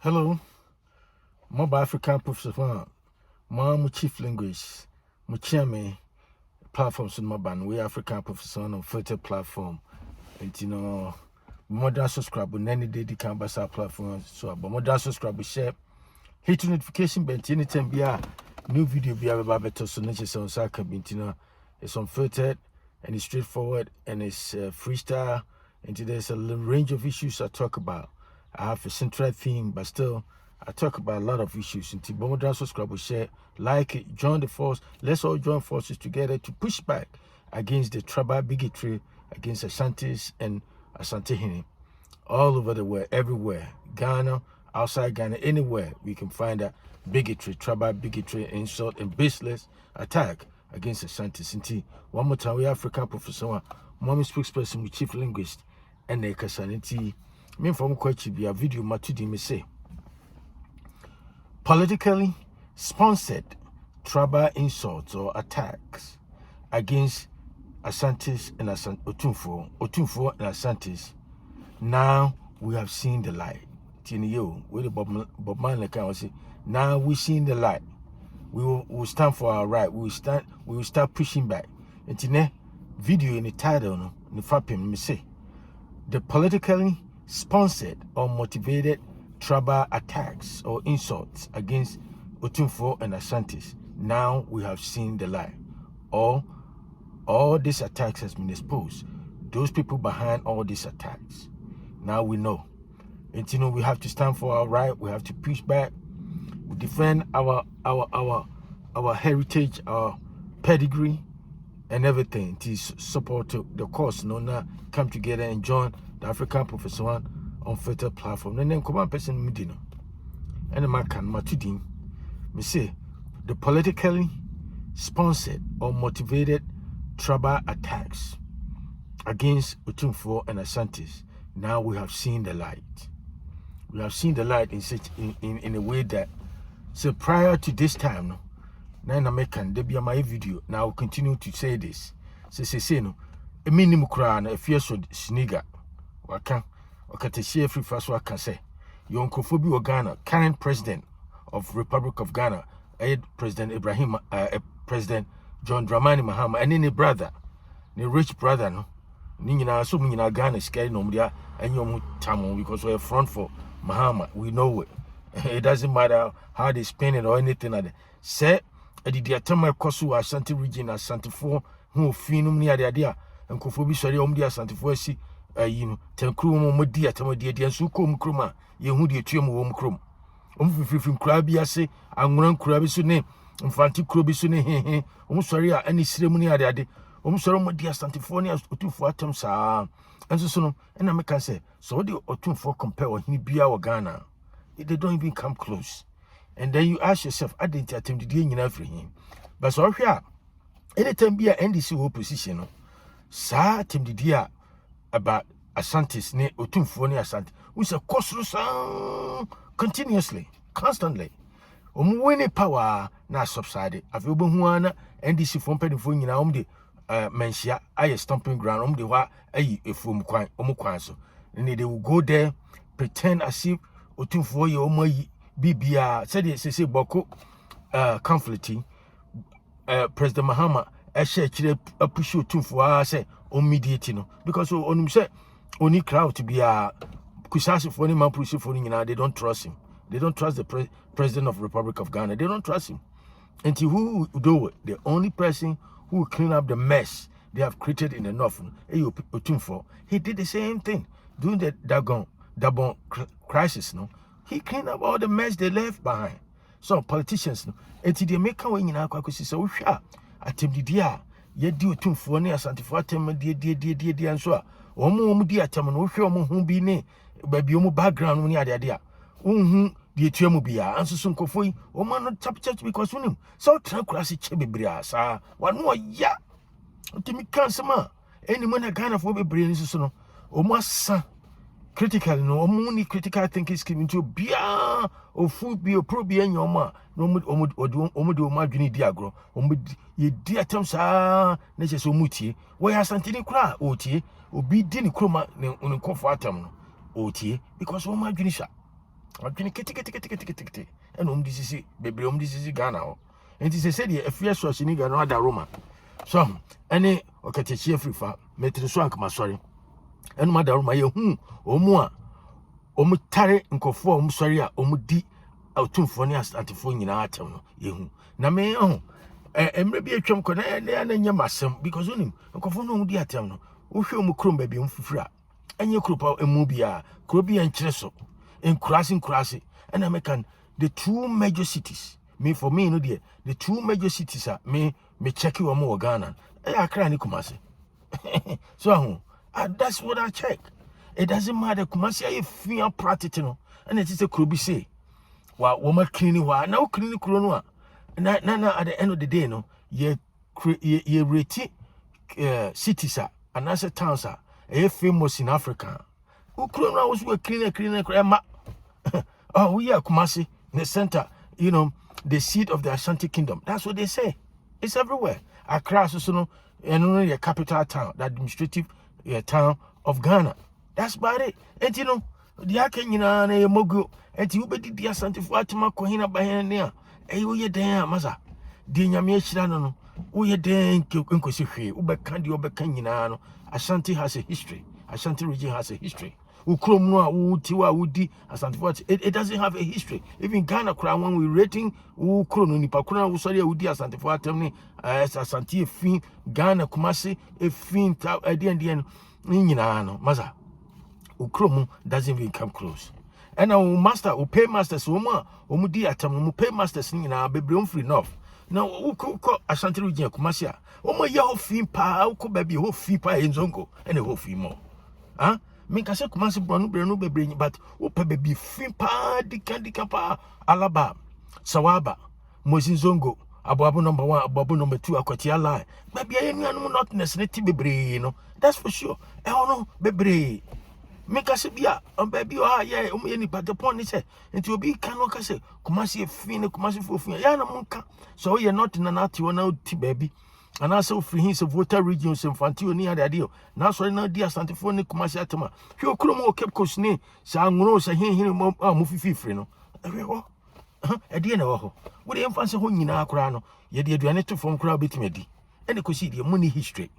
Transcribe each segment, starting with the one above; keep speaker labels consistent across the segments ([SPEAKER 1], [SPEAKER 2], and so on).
[SPEAKER 1] Hello, mobile African professor, my chief linguist, my chairman platforms in my band. We African professor on filtered platform, and modern subscribe on any day the canvas platform. So, but modern subscribe share, hit notification bell anytime be a new video be a better so nature sounds like it's unfiltered and it's straightforward and it's freestyle. And there's a range of issues I talk about. I have a central theme, but still, I talk about a lot of issues. And Tibomodra subscribe, share, like it, join the force. Let's all join forces together to push back against the tribal bigotry, against Ashantes and Asantehene. All over the world, everywhere. Ghana, outside Ghana, anywhere we can find that bigotry, tribal bigotry, insult, and baseless attack against Ashantes. And one more time, we African professor, mommy spokesperson, with chief linguist, and the Kasaniti. Me from Kwachi be a video matudi me say politically sponsored tribal insults or attacks against Asantes and OTUMFUO and Asantes. Now we have seen the light. Tinio, where the Bob Marley can say, now we've seen the light. We will stand for our right. We will start pushing back. And tine video in the title no the fapping me say the politically sponsored or motivated tribal attacks or insults against OTUMFUO and Asantes. Now we have seen the light. All these attacks has been exposed. Those people behind all these attacks. Now we know. And we have to stand for our right. We have to push back. We defend our heritage, our pedigree, and everything to support the cause. Now come together and join the African Professor on filtered platform. And then come on, person medino. And the can matudin. Me say the politically sponsored or motivated tribal attacks against OTUMFUO and Asantes. Now we have seen the light. We have seen the light in a way that so prior to this time, no. Now I can there be my video. Now I'll continue to say this. Say no. A minimum crown, a fierce sniga. Waka share free first what can say. Yonkophobia of Ghana, current president of Republic of Ghana, President Ibrahim, President John Dramani Mahama, and any brother, the rich brother, no. Nina so many Ghana scared no media and you tamu because we're front for Mahama. We know it. It doesn't matter how they spend it or anything like that. Say the Atama Kosu Ashanti region Asante 4 who finum near the idea and Kofobi sorry the Asante 4 see ten crew modi atama de so kom kroma ye hu de tuam wo krom frifim kra bia se anwran kra bi so ne mfanti kro bi so ne he sorry a ani siremu ne ade sorry modi Asante 4 ne OTUMFUO atam saa enso so no na me can say so the OTUMFUO compare ohini bia wo Ghana they don't even come close. And then you ask yourself, I didn't attempt to do anything. But so here, anytime be a NDC opposition, no, sa team the dia about Asantes ne OTUMFUO ne Asante. We say cost continuously, constantly. When power na subsided, I feel when NDC from Penifo nyina de mensia aye stomping ground de wa aye efum kwan so. And they will go there, pretend as if OTUMFUO ye omo Bibia said say Boko conflicting President Mahama share push OTUMFUO say on mediating because on say only crowd to be a kusasi for any man push for they don't trust him. They don't trust the president of Republic of Ghana. They don't trust him. And who do it? The only person who will clean up the mess they have created in the north, OTUMFUO. He did the same thing during the Dabon crisis, no. He cleaned up all the mess they left behind. So politicians, no, and they make away in our kwakusi so sure. Atem di dia, ye di OTUMFUO ne Asante 4 atem di anso. Omo di atem no hwe omo hu bi ne baby omo background ni ade a. Unhu di etuamu bia anso so nkofo yi omo no tap because unim. So tranquility che bebre asa. Wanu ya. Otimi kansema. Eni mo na Ghana fo bebre ni so no. Omo asa critical no only critical thinking scheme into bia ofu bi oprobi anyoma no omo adwini di agro omo ye di atam saa na che so mutie we Asante ni kura otie obi di ni kroma ne nkofo atam no otie because omo adwini sha adwene kiti eno di sisi bebre di sisi Ghana ho enti se se de afia so ni Ghana ada Roma so ene okatechie frifa metri so ankama sori eno ma da Roma ye hu omu a omu tare nkofo omu sori a omu di OTUMFUO ne asantefo nyina atem no ye hu na me emre bi atwam ko na nya masem because onim nkofo no omu di atem no wo hwe omu krom ba bi mfufura enye kropa emu bia krobi enkyere so in Kurasi, and American the two major cities. For me, no dear, the two major cities are me check you more Ghana. I can't Kumasi. So that's what I check. It doesn't matter Kumasi I feel practical, and it is a Krubi say. Well, woman cleaning now cleaning Kuronwa. Na at the end of the day, no, ye rate cities are and as a towns are famous in Africa. Kuronwa was cleaner. Oh, we are Kumasi, the center, the seat of the Ashanti Kingdom. That's what they say. It's everywhere. Accra, and only a capital town, the administrative town of Ghana. That's about it. And the Akenya and a Mogu, and you bet the Asante Fatima Kohina by hand near. Eh, we are there, Maza. Dinyamia Shirano, we are there in Kyokusi, Ubekandi Obekanyano. Ashanti has a history. Ashanti region has a history. It doesn't have a history. Even Ghana, when we rating Asante fin Ghana Kumasi a fin Maza Ukromu doesn't even come close. And our master will pay masters Omudi atam pay masters in our baby free enough. Now Ashanti region Kumasia. Yaho fin pa baby ho fi pa in Zongo and a whole fee more. Huh? Me kase Kumasi branu be but upa baby fin pa dikapa Alaba Sawaba Mozinzongo Abu number 1 Abu number 2 Akotia line baby anyone not necessarily be that's for sure no bebre me kase bia baby yeah but the point is until be cano kase Kumasi fin Kumasi fin ya na munka so you're not in an ati baby. And also free his voter regions and Fantio near the deal. Now, so now, dear Santa Fone Kumasatama. You Kumo kept Cosne, Sangro, Sahin, Mufi Freno. A dear no. Would the infants of Honina Crano, yet you do to form crowd bitmedi. And you could see the money history.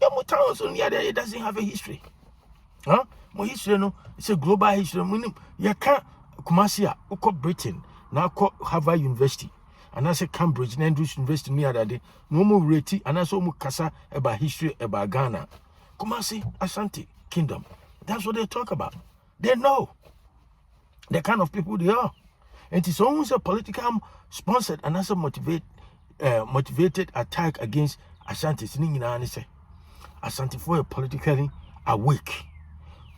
[SPEAKER 1] Yamutowns on the other, it doesn't have a history. Huh? More history, no, it's a global history. You can't Kumasia, Uko Britain, now called Harvard University. And I say Cambridge and Andrews University near that day. No more reti and I saw Mukasa about history about Ghana. Kumasi Ashanti Kingdom. That's what they talk about. They know the kind of people they are. And it's almost a political sponsored and also motivated attack against Ashanti. Ashanti for a politically awake.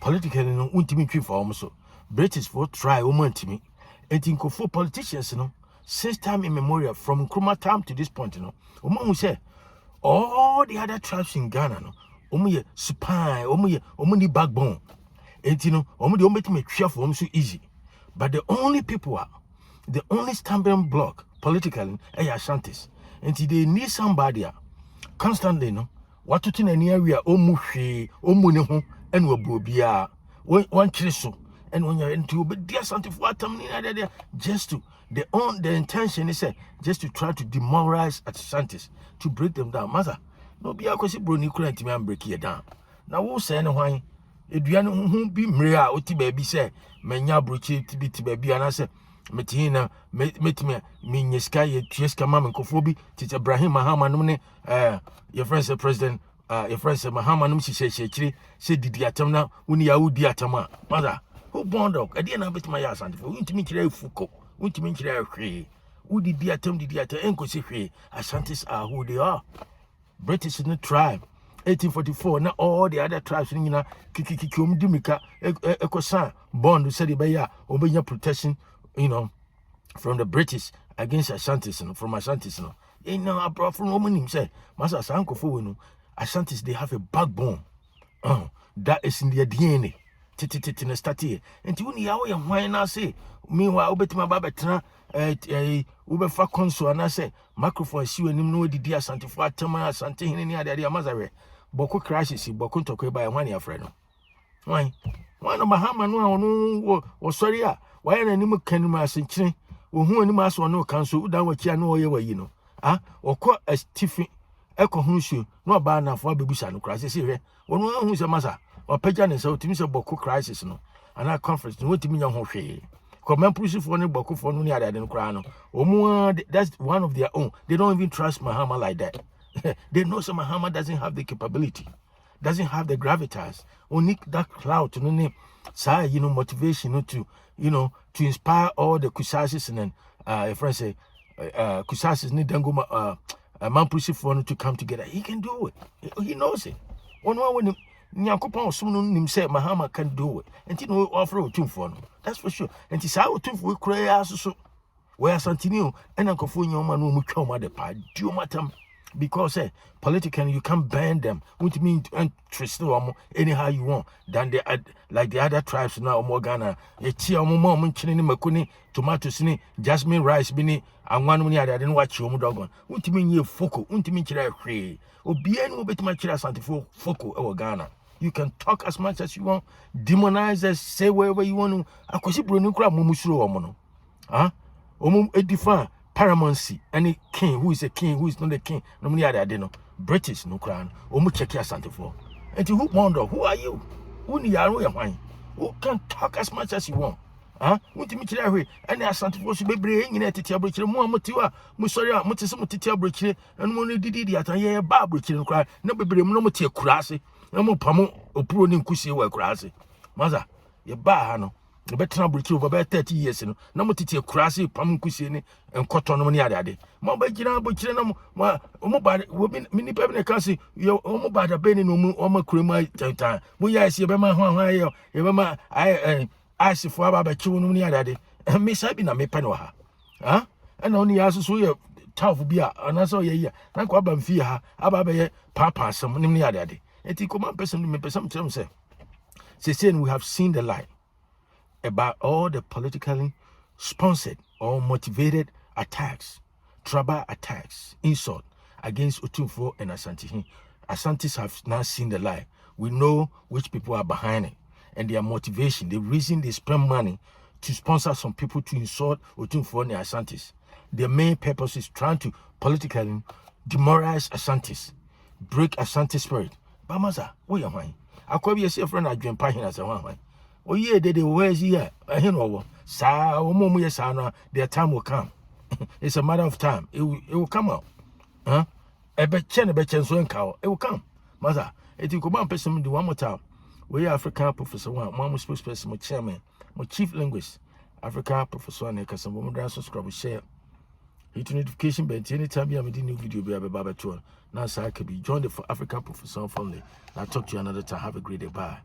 [SPEAKER 1] Politically no ultimate for almost British for try to me. And think for politicians, since time immemorial, from Nkrumah time to this point, who say all the other tribes in Ghana, omuye spine, omuye backbone, and omuye make sure for so easy. But the only stumbling block politically are Ashantis, and they need somebody constantly, what to an area omushi, omuneho, and wabubia, one triso. And when you're into dear something for there, just to the intention is just to try to demoralize Ashantis, to break them down. Mother, no be because brony couldn't me break you down. Now who say why? Adrian who be Maria Oti baby say, Menya bruchi to baby and I say, Metina, met me, Minyeska, Tieska Mam Kofobi, Tita Ibrahim Mahaman, your friend the president, your friend Mahaman, she said, did the atamna, Unia Atama, mother. Who bond up? I didn't have it my ass and for to meet Foucault, to meet who did the attempt, Ashantis are who they are. British in the tribe, 1844. Now all the other tribes in Kikikum Dumika, Ecosan, bond said Baya, obey protection, from the British against Ashantis, from Ashantis. I brought from woman himself, Master Sanko for Ashantis, they have a backbone. That is in their DNA. Titi start here. And you know why I say, meanwhile, bet my babetra, Ubefa consul, and I say, microphone, you and him know the dear Santa Fatima, Santa in any other Mazare. Boko crashes, Boko took by 1 year friend. Why no Bahama no sorry, why an animal can mass in chin, or who any mass or no council, down what you know, you know, or call a stiffy echo who no banner for baby son crisis here, one who's a massa, or pagan is out to Miss Boku crisis, no, and our conference, no to me young Hoshi. Command push for any Boku for no other than Crano, or more, that's one of their own. They don't even trust Mahama like that. They know some Mahama doesn't have the capability, doesn't have the gravitas, only that cloud to name, you know, motivation to, you know, to inspire all the Kusasis and a friend say, Kusasis need Danguma, man push for to come together. He can do it. He knows it. One when Nyankopon soon himself, Mahama can do it. And you know, offer OTUMFUO. That's for sure. And it's how OTUMFUO cry so. Where Santino and Uncle Funyo man will come at the part. Do you matter? Because politically you can't ban them. Which means to interest them anyhow you want. Than they like the other tribes now, Morgana, a tea mom, chini makuni, tomatoes, jasmine rice, bini, and one money I didn't watch your dogon. What mean you foco? What mean you free? Or be any bit my chila santifo foco or Ghana. You can talk as much as you want, demonize us, say wherever you want to. I could see Bruno Crab Mumusro Omono. A define paramountcy, any king who is a king, who is not a king, no many other deno, British no crown, check your Santifo. And to who wonder, who are you? Who need your wine? Who can talk as much as you want? What to meet you and as Santifo should be bringing in a titia bridge, more motiva, Musoria, Mutisum titia bridge, and money did at a year bar bridge and cry, no baby, no motia crassi, no more pamo or pruning cussy or crassi. Mother, your bar, no. The better bridge over about 30 years, no more titia crassi, pamucusini, and cotton money other day. Mobile Gina, but Chinam, mobile, women, mini pebble cassi, your mobile benny no more crema time. We I see Bema, Yama, I see for about children money other day, and Miss Sabina me panoha. And only as so you tough beer, and I saw ye, and Quabam fear, Ababe, Papa, some money other day. And he come up person to me, some terms say, we have seen the light about all the politically sponsored or motivated attacks, tribal attacks, insult against OTUMFUO and Asante. Asantes have now seen the light. We know which people are behind it and their motivation, the reason they spend money to sponsor some people to insult OTUMFUO and Asantes. Their main purpose is trying to politically demoralize Asantes, break Asante spirit. Bamaza, where am I? I call you a friend. I dream pahina as a one. Oh, yeah, they where's here? I know. Sa, their time will come. It's a matter of time. It will come out. A betchen so cow. It will come. Mother, it will come on person do one more time. We African professor one, one spokesperson, my chairman, my chief linguist, African professor, and a some woman subscribe share. Hit notification bell anytime you have a new video be about tour. Now, sir, I can be joined the African professor family. I'll talk to you another time. Have a great day. Bye.